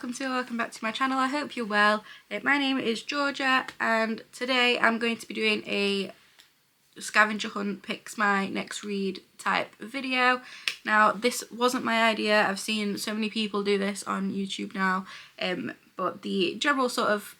welcome back to my channel. I hope you're well. My name is Georgia and today I'm going to be doing a scavenger hunt picks my next read type video. Now this wasn't my idea, I've seen so many people do this on YouTube now, but the general sort of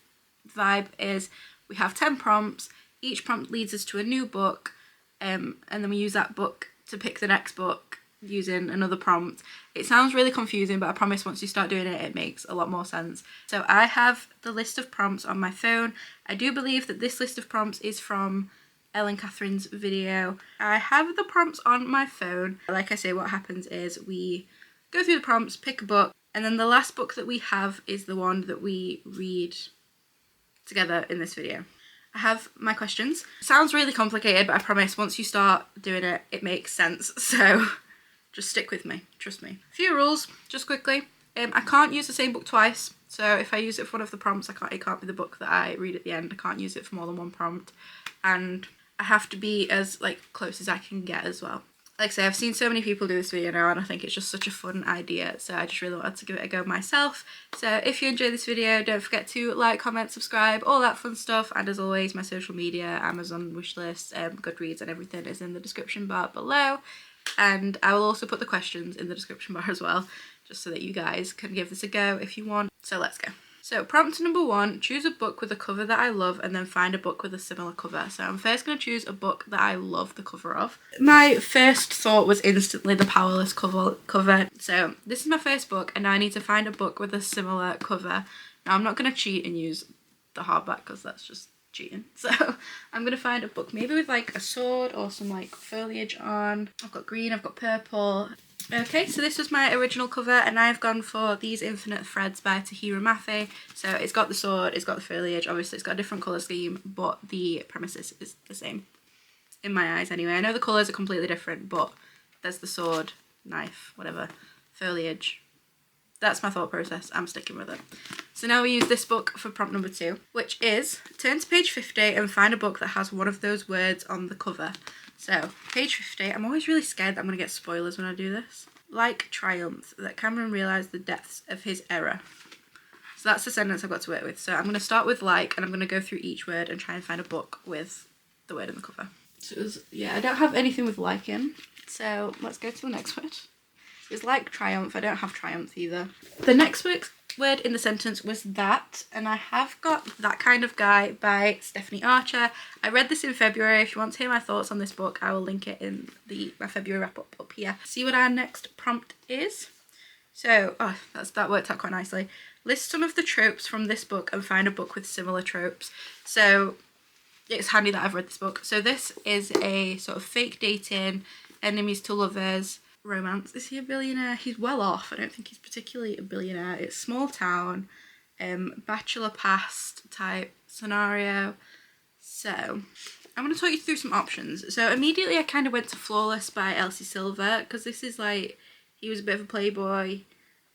vibe is we have 10 prompts, each prompt leads us to a new book, and then we use that book to pick the next book using another prompt. It sounds really confusing, but I promise once you start doing it, it makes a lot more sense. So I have the list of prompts on my phone. I do believe that this list of prompts is from Ellen Catherine's video. I have the prompts on my phone. Like I say, what happens is we go through the prompts, pick a book, and then the last book that we have is the one that we read together in this video. I have my questions. Sounds really complicated, but I promise once you start doing it, it makes sense. So just stick with me, trust me. A few rules, just quickly. I can't use the same book twice. So if I use it for one of the prompts, it can't be the book that I read at the end. I can't use it for more than one prompt. And I have to be as close as I can get as well. Like I say, I've seen so many people do this video now and I think it's just such a fun idea. So I just really wanted to give it a go myself. So if you enjoyed this video, don't forget to like, comment, subscribe, all that fun stuff. And as always, my social media, Amazon wishlist, Goodreads and everything is in the description bar below. And I will also put the questions in the description bar as well, just so that you guys can give this a go if you want. So let's go. So prompt number 1, choose a book with a cover that I love and then find a book with a similar cover. So I'm first going to choose a book that I love the cover of. My first thought was instantly the Powerless cover. So this is my first book and now I need to find a book with a similar cover. Now I'm not going to cheat and use the hardback because that's just cheating. So I'm going to find a book maybe with a sword or some foliage on. I've got green, I've got purple. Okay, so this was my original cover and I've gone for These Infinite Threads by Tahira Mafi. So it's got the sword, it's got the foliage, obviously it's got a different colour scheme, but the premises is the same. In my eyes anyway. I know the colours are completely different, but there's the sword, knife, whatever, foliage. That's my thought process, I'm sticking with it. So now we use this book for prompt number 2, which is turn to page 50 and find a book that has one of those words on the cover. So, page 50, I'm always really scared that I'm going to get spoilers when I do this. Like triumph, that Cameron realised the depths of his error. So that's the sentence I've got to work with. So I'm going to start with like, and I'm going to go through each word and try and find a book with the word in the cover. So it was, yeah, I don't have anything with like in. So let's go to the next word. It's like triumph, I don't have triumph either. The next word in the sentence was that, and I have got That Kind of Guy by Stephanie Archer. I read this in February. If you want to hear my thoughts on this book, I will link it in my February wrap up here. See what our next prompt is. So, that worked out quite nicely. List some of the tropes from this book and find a book with similar tropes. So it's handy that I've read this book. So this is a sort of fake dating, enemies to lovers romance. Is he a billionaire? He's well off. I don't think he's particularly a billionaire. It's small town, bachelor past type scenario. So I'm going to talk you through some options. So immediately I kind of went to Flawless by Elsie Silver because this is he was a bit of a playboy,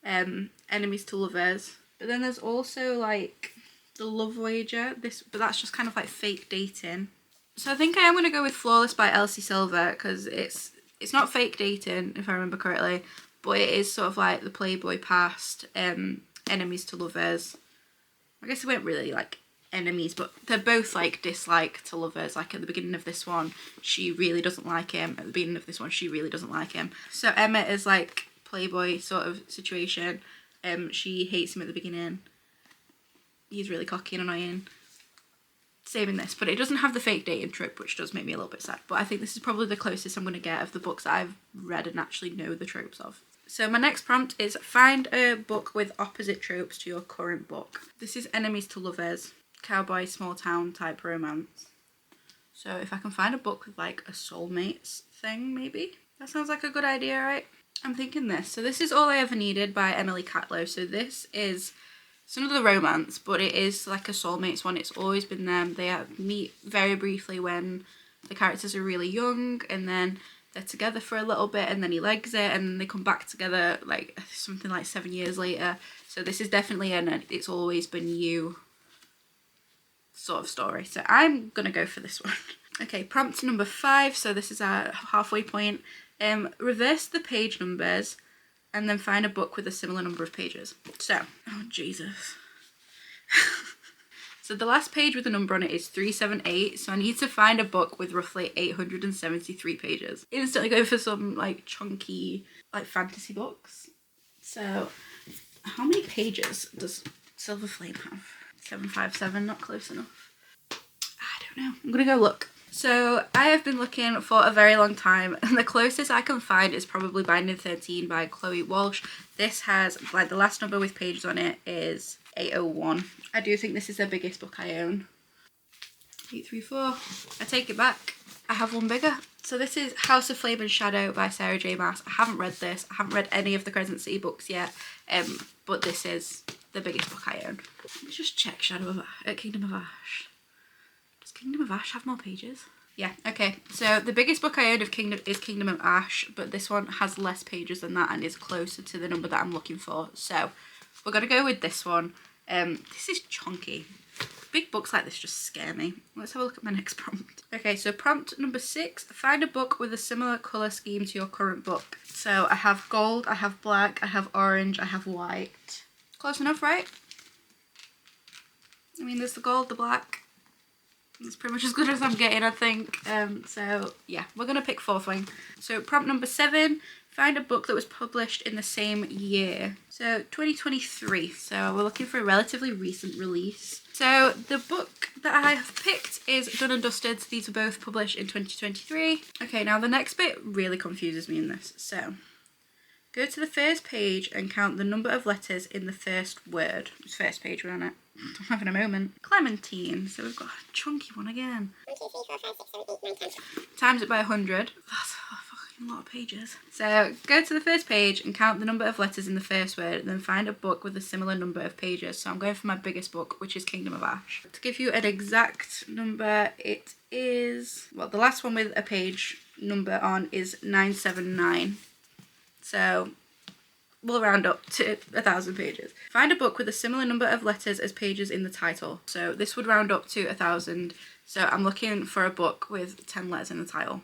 enemies to lovers. But then there's also The Love Wager, but that's just kind of fake dating. So I think I am going to go with Flawless by Elsie Silver because it's not fake dating, if I remember correctly, but it is sort of the playboy past, enemies to lovers. I guess they weren't really enemies, but they're both dislike to lovers. At the beginning of this one, she really doesn't like him. At the beginning of this one, she really doesn't like him. So Emma is playboy sort of situation. She hates him at the beginning. He's really cocky and annoying. Saving this, but it doesn't have the fake dating trope, which does make me a little bit sad, but I think this is probably the closest I'm going to get of the books that I've read and actually know the tropes of. So my next prompt is find a book with opposite tropes to your current book. This is enemies to lovers, cowboy small town type romance. So if I can find a book with a soulmates thing, maybe that sounds like a good idea, right? I'm thinking this. So this is All I Ever Needed by Emily Catlow. So this is it's another romance, but it is a soulmates one. It's always been them. They meet very briefly when the characters are really young, and then they're together for a little bit, and then he legs it, and they come back together something 7 years later. So this is definitely an It's Always Been You sort of story. So I'm gonna go for this one. Okay, prompt number 5. So this is our halfway point. Reverse the page numbers and then find a book with a similar number of pages. So, oh Jesus. So the last page with a number on it is 378, so I need to find a book with roughly 873 pages. Instantly go for some like chunky like fantasy books. So how many pages does Silver Flame have? 757, not close enough. I don't know. I'm gonna go look. So I have been looking for a very long time, and the closest I can find is probably Binding 13 by Chloe Walsh. This has, like, the last number with pages on it is 801. I do think this is the biggest book I own. 834. I take it back. I have one bigger. So this is House of Flame and Shadow by Sarah J Maas. I haven't read this. I haven't read any of the Crescent City books yet, but this is the biggest book I own. Let's just check Kingdom of Ash. Does Kingdom of Ash have more pages? Yeah, okay. So the biggest book I own of Kingdom of Ash, but this one has less pages than that and is closer to the number that I'm looking for. So we're going to go with this one. This is chunky. Big books like this just scare me. Let's have a look at my next prompt. Okay, so prompt number 6. Find a book with a similar colour scheme to your current book. So I have gold, I have black, I have orange, I have white. Close enough, right? I mean, there's the gold, the black. It's pretty much as good as I'm getting, I think. So yeah, we're going to pick fourth wing. So prompt number 7. Find a book that was published in the same year. So 2023. So we're looking for a relatively recent release. So the book that I have picked is Done and Dusted. These were both published in 2023. Okay, now the next bit really confuses me in this. So go to the first page and count the number of letters in the first word. It's first page, we're on it. I'm having a moment. Clementine. So we've got a chunky one again. 1, 2, 3, 4, 5, 6, 7, 8, 9, 10. Times it by 100. That's a fucking lot of pages. So go to the first page and count the number of letters in the first word, and then find a book with a similar number of pages. So I'm going for my biggest book, which is Kingdom of Ash. To give you an exact number, it is, well, the last one with a page number on is 979. So we'll round up to 1,000 pages. Find a book with a similar number of letters as pages in the title. So this would round up to 1,000. So I'm looking for a book with 10 letters in the title.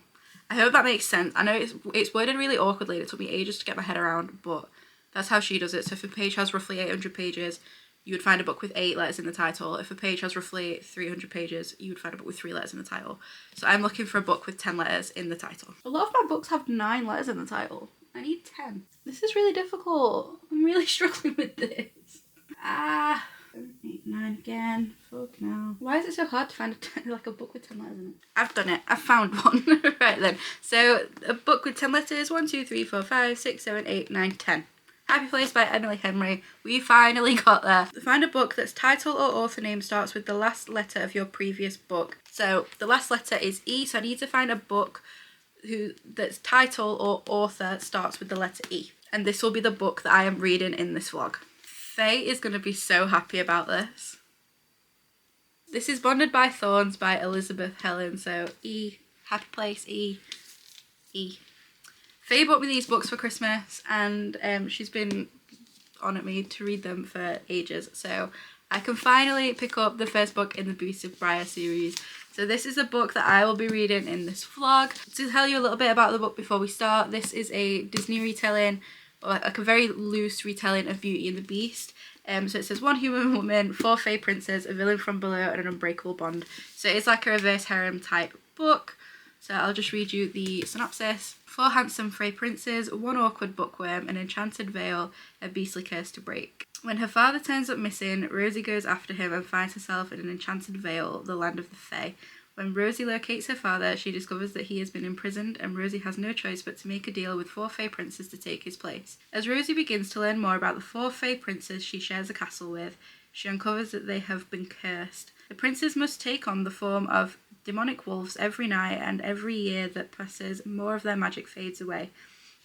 I hope that makes sense. I know it's worded really awkwardly. It took me ages to get my head around, but that's how she does it. So if a page has roughly 800 pages, you would find a book with 8 letters in the title. If a page has roughly 300 pages, you would find a book with 3 letters in the title. So I'm looking for a book with 10 letters in the title. A lot of my books have 9 letters in the title. I need 10. This is really difficult. I'm really struggling with this. 7, 8, 9 again. Fuck no. Why is it so hard to find a book with 10 letters in it? I've done it. I've found one. Right then. So a book with 10 letters. 1, 2, 3, 4, 5, 6, 7, 8, 9, 10. Happy Place by Emily Henry. We finally got there. Find a book that's title or author name starts with the last letter of your previous book. So the last letter is E, so I need to find a book that's title or author starts with the letter E. And this will be the book that I am reading in this vlog. Faye is going to be so happy about this. This is Bonded by Thorns by Elizabeth Helen. So E, Happy Place, E, E. Faye bought me these books for Christmas, and she's been on at me to read them for ages. So I can finally pick up the first book in the Beast of Briar series. So this is a book that I will be reading in this vlog. To tell you a little bit about the book before we start, this is a Disney retelling, or like a very loose retelling of Beauty and the Beast. So it says 1 human woman, 4 fae princes, a villain from below, and an unbreakable bond. So it's like a reverse harem type book. So I'll just read you the synopsis. 4 handsome fae princes, 1 awkward bookworm, an enchanted veil, a beastly curse to break. When her father turns up missing, Rosie goes after him and finds herself in an enchanted vale, the land of the fae. When Rosie locates her father, she discovers that he has been imprisoned, and Rosie has no choice but to make a deal with 4 fae princes to take his place. As Rosie begins to learn more about the 4 fae princes she shares a castle with, she uncovers that they have been cursed. The princes must take on the form of demonic wolves every night, and every year that passes, more of their magic fades away.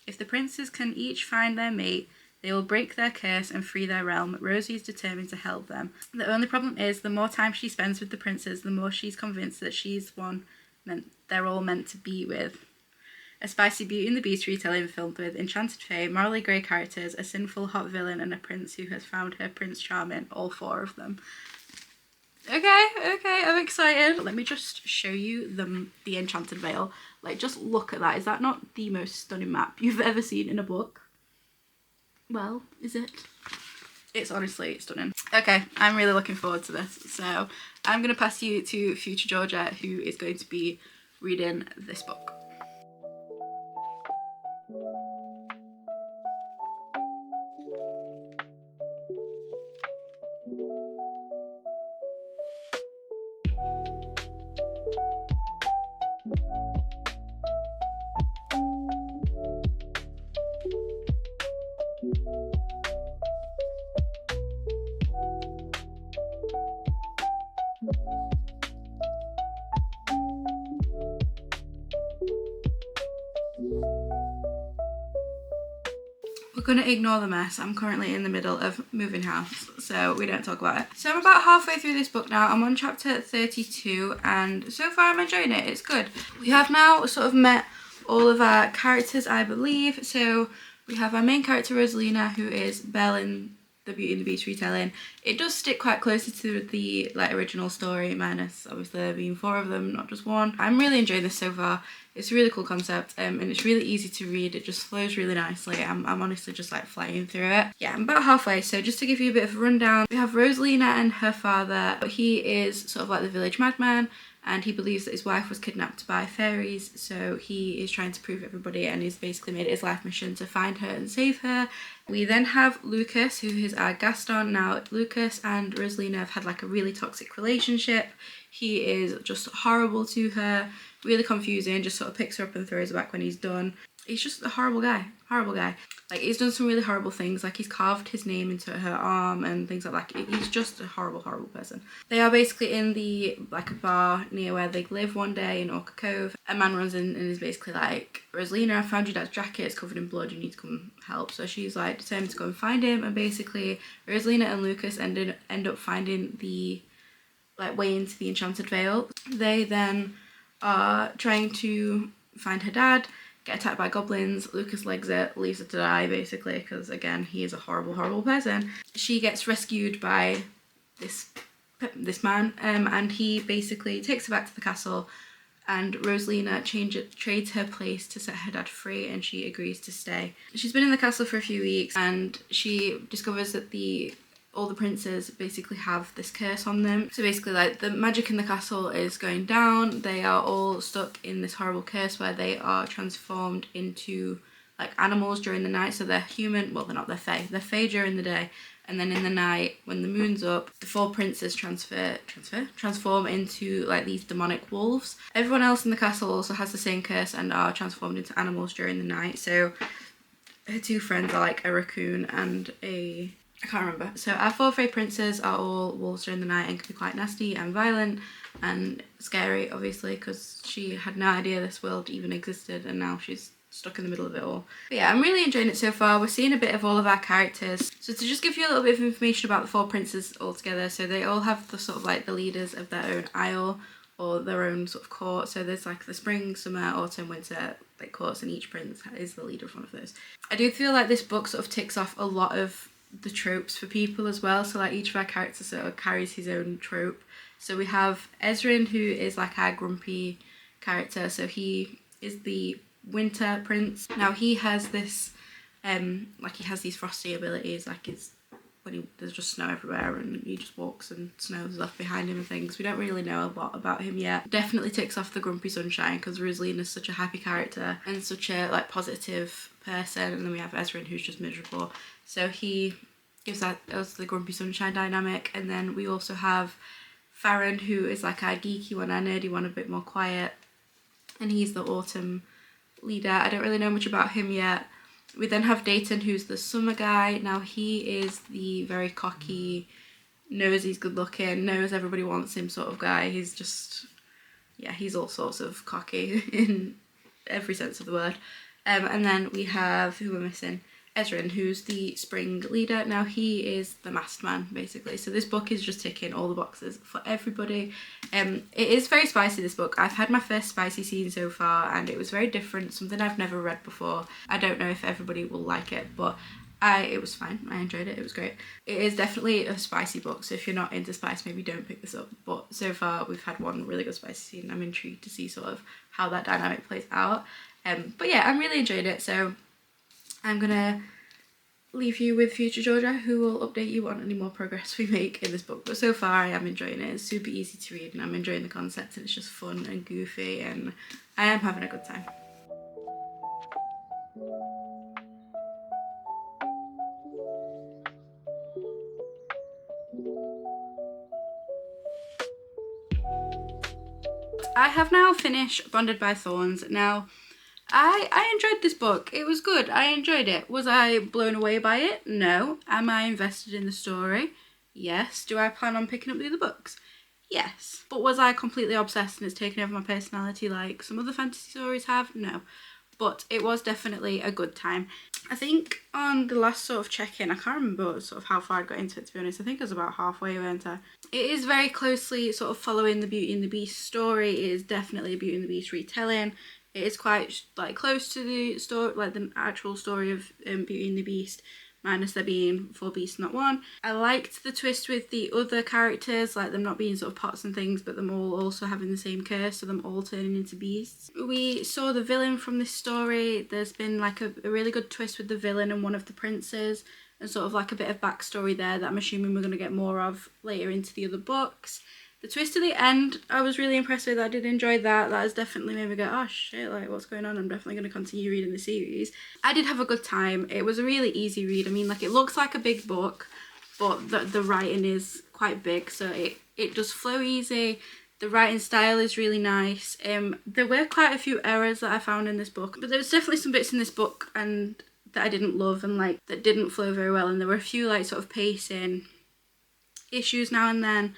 If the princes can each find their mate, they will break their curse and free their realm. Rosie is determined to help them. The only problem is, the more time she spends with the princes, the more she's convinced that she's one they're all meant to be with. A spicy Beauty and the Beast retelling filled with enchanted fae, morally grey characters, a sinful hot villain, and a prince who has found her Prince Charming, all 4 of them. Okay, I'm excited. Let me just show you the enchanted veil. Like, just look at that. Is that not the most stunning map you've ever seen in a book? well, is it? It's honestly stunning. Okay, I'm really looking forward to this. So I'm going to pass you to future Georgia, who is going to be reading this book. We're going to ignore the mess. I'm currently in the middle of moving house, so we don't talk about it. So I'm about halfway through this book now. I'm on chapter 32, and so far I'm enjoying it. It's good. We have now sort of met all of our characters, I believe. So we have our main character, Rosalina, who is Belle in the Beauty and the Beast retelling. It does stick quite closely to the original story, minus obviously there being 4 of them, not just 1. I'm really enjoying this so far. It's a really cool concept, and it's really easy to read. It just flows really nicely. I'm honestly just like flying through it. Yeah, I'm about halfway, so just to give you a bit of a rundown, we have Rosalina and her father. He is sort of like the village madman, and he believes that his wife was kidnapped by fairies, so he is trying to prove everybody, and he's basically made it his life mission to find her and save her. We then have Lucas, who is our Gaston. Now, Lucas and Rosalina have had like a really toxic relationship. He is just horrible to her, really confusing, just sort of picks her up and throws her back when he's done. He's just a horrible guy. Like, he's done some really horrible things, like he's carved his name into her arm and things like that. He's just a horrible person. They are basically in a bar near where they live one day in Orca Cove. A man runs in and is basically like, Rosalina, I found your dad's jacket, it's covered in blood, you need to come help. So she's like determined to go and find him, and basically Rosalina and Lucas end up finding the way into the Enchanted Vale. They then are trying to find her dad, get attacked by goblins. Lucas legs it, leaves her to die basically, because again, he is a horrible person. She gets rescued by this man, and he basically takes her back to the castle, and Rosalina trades her place to set her dad free, and she agrees to stay. She's been in the castle for a few weeks, and she discovers that all the princes basically have this curse on them. So basically, like, the magic in the castle is going down. They are all stuck in this horrible curse where they are transformed into like animals during the night. So they're human, well, they're not, they're fae. They're fae during the day, and then in the night, when the moon's up, the 4 princes transform into like these demonic wolves. Everyone else in the castle also has the same curse and are transformed into animals during the night. So her 2 friends are like a raccoon and I can't remember. So our 4 fae princes are all wolves during the night and can be quite nasty and violent and scary, obviously, because she had no idea this world even existed, and now she's stuck in the middle of it all. But yeah, I'm really enjoying it so far. We're seeing a bit of all of our characters. So to just give you a little bit of information about the 4 princes all together, so they all have the sort of like the leaders of their own isle or their own sort of court. So there's like the spring, summer, autumn, winter like courts, and each prince is the leader of one of those. I do feel like this book sort of ticks off a lot of the tropes for people as well. So like each of our characters sort of carries his own trope. So we have Ezrin, who is like our grumpy character. So he is the winter prince. Now he has this he has these frosty abilities, like it's when there's just snow everywhere and he just walks and snow's left behind him and things. We don't really know a lot about him yet. Definitely ticks off the grumpy sunshine, because Rosalina is such a happy character and such a like positive person, and then we have Ezrin, who's just miserable. So he gives us the grumpy sunshine dynamic. And then we also have Farron, who is like our geeky one, our nerdy one, a bit more quiet, and he's the autumn leader. I don't really know much about him yet. We then have Dayton, who's the summer guy. Now he is the very cocky, knows he's good looking, knows everybody wants him sort of guy. He's just, yeah, he's all sorts of cocky in every sense of the word. And then we have, who we're missing, Ezrin, who's the spring leader. Now he is the masked man basically. So this book is just ticking all the boxes for everybody. It is very spicy, this book. I've had my first spicy scene so far, and it was very different, something I've never read before. I don't know if everybody will like it, but it was fine. I enjoyed it. It was great. It is definitely a spicy book, so if you're not into spice, maybe don't pick this up. But so far we've had one really good spicy scene. I'm intrigued to see sort of how that dynamic plays out. But yeah, I'm really enjoying it. So I'm gonna leave you with future Georgia, who will update you on any more progress we make in this book. But so far I am enjoying it. It's super easy to read and I'm enjoying the concept, and it's just fun and goofy and I am having a good time. I have now finished Bonded by Thorns. Now, I enjoyed this book. It was good. I enjoyed it. Was I blown away by it? No. Am I invested in the story? Yes. Do I plan on picking up the other books? Yes. But was I completely obsessed and it's taken over my personality like some other fantasy stories have? No. But it was definitely a good time. I think on the last sort of check-in, I can't remember sort of how far I got into it, to be honest. I think I was about halfway, weren't I? It is very closely sort of following the Beauty and the Beast story. It is definitely a Beauty and the Beast retelling. It is quite like close to the story, like the actual story of Beauty and the Beast, minus there being 4 beasts, not 1. I liked the twist with the other characters, like them not being sort of pots and things, but them all also having the same curse, so them all turning into beasts. We saw the villain from this story. There's been like a really good twist with the villain and one of the princes, and sort of like a bit of backstory there that I'm assuming we're going to get more of later into the other books. The twist at the end, I was really impressed with. I did enjoy that. That has definitely made me go, oh shit, like what's going on? I'm definitely going to continue reading the series. I did have a good time. It was a really easy read. I mean, like it looks like a big book, but the writing is quite big, so it does flow easy. The writing style is really nice. There were quite a few errors that I found in this book, but there was definitely some bits in this book and that I didn't love and like that didn't flow very well, and there were a few like sort of pacing issues now and then.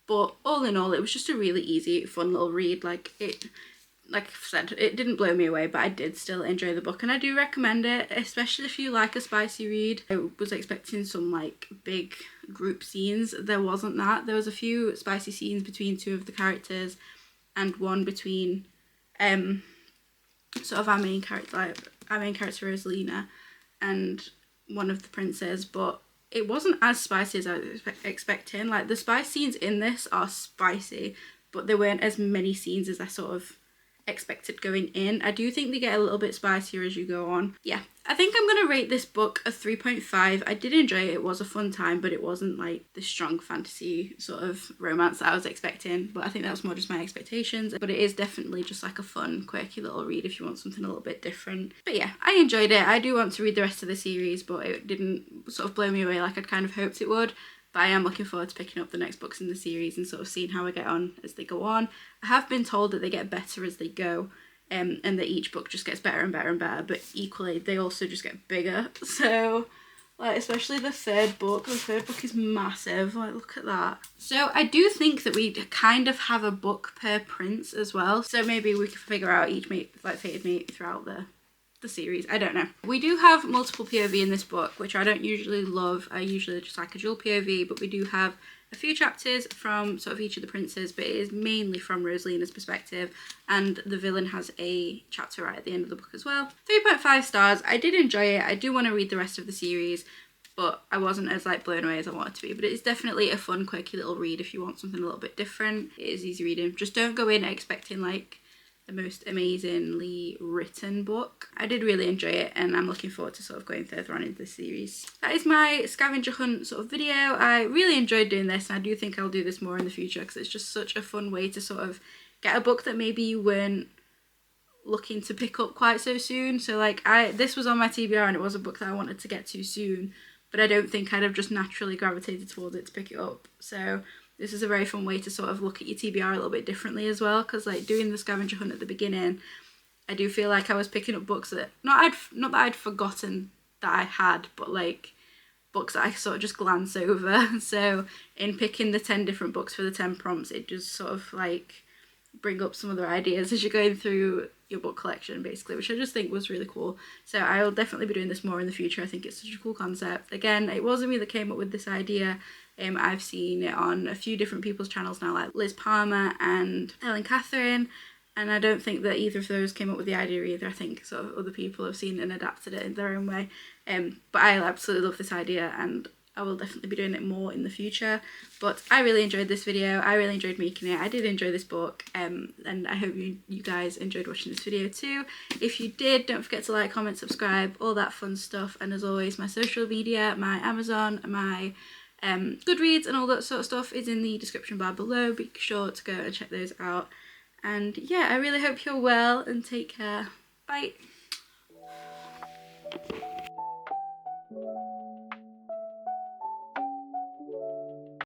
But all in all, it was just a really easy, fun little read. Like I said, it didn't blow me away, but I did still enjoy the book and I do recommend it, especially if you like a spicy read. I was expecting some like big group scenes. There wasn't that. There was a few spicy scenes between 2 of the characters and one between sort of our main character Rosalina and one of the princes, but it wasn't as spicy as I was expecting. Like the spice scenes in this are spicy, but there weren't as many scenes as I sort of expected going in. I do think they get a little bit spicier as you go on. Yeah, I think I'm going to rate this book a 3.5. I did enjoy it. It was a fun time, but it wasn't like the strong fantasy sort of romance that I was expecting. But I think that was more just my expectations. But it is definitely just like a fun, quirky little read if you want something a little bit different. But yeah, I enjoyed it. I do want to read the rest of the series, but it didn't sort of blow me away like I'd kind of hoped it would. But I am looking forward to picking up the next books in the series and sort of seeing how I get on as they go on. I have been told that they get better as they go, and that each book just gets better and better and better, but equally they also just get bigger. So like especially the third book is massive. Like look at that. So I do think that we kind of have a book per prince as well, so maybe we could figure out each mate, like fated mate throughout the series. I don't know. We do have multiple POV in this book, which I don't usually love. I usually just like a dual POV, but we do have a few chapters from sort of each of the princes, but it is mainly from Rosalina's perspective, and the villain has a chapter right at the end of the book as well. 3.5 stars. I did enjoy it. I do want to read the rest of the series, but I wasn't as like blown away as I wanted to be. But it's definitely a fun, quirky little read if you want something a little bit different. It is easy reading. Just don't go in expecting like the most amazingly written book. I did really enjoy it and I'm looking forward to sort of going further on into the series. That is my scavenger hunt sort of video. I really enjoyed doing this and I do think I'll do this more in the future because it's just such a fun way to sort of get a book that maybe you weren't looking to pick up quite so soon. So like this was on my TBR and it was a book that I wanted to get to soon, but I don't think I'd have just naturally gravitated towards it to pick it up. So this is a very fun way to sort of look at your TBR a little bit differently as well, because like doing the scavenger hunt at the beginning, I do feel like I was picking up books that not that I'd forgotten that I had, but like books that I sort of just glance over. So in picking the 10 different books for the 10 prompts, it just sort of like bring up some other ideas as you're going through your book collection basically, which I just think was really cool. So I'll definitely be doing this more in the future. I think it's such a cool concept. Again, it wasn't me that came up with this idea. I've seen it on a few different people's channels now, like Liz Palmer and Ellen Catherine, and I don't think that either of those came up with the idea either. I think sort of other people have seen it and adapted it in their own way. But I absolutely love this idea and I will definitely be doing it more in the future. But I really enjoyed this video. I really enjoyed making it. I did enjoy this book, and I hope you guys enjoyed watching this video too. If you did, don't forget to like, comment, subscribe, all that fun stuff. And as always, my social media, my Amazon, my Goodreads and all that sort of stuff is in the description bar below. Be sure to go and check those out. And yeah, I really hope you're well and take care. Bye.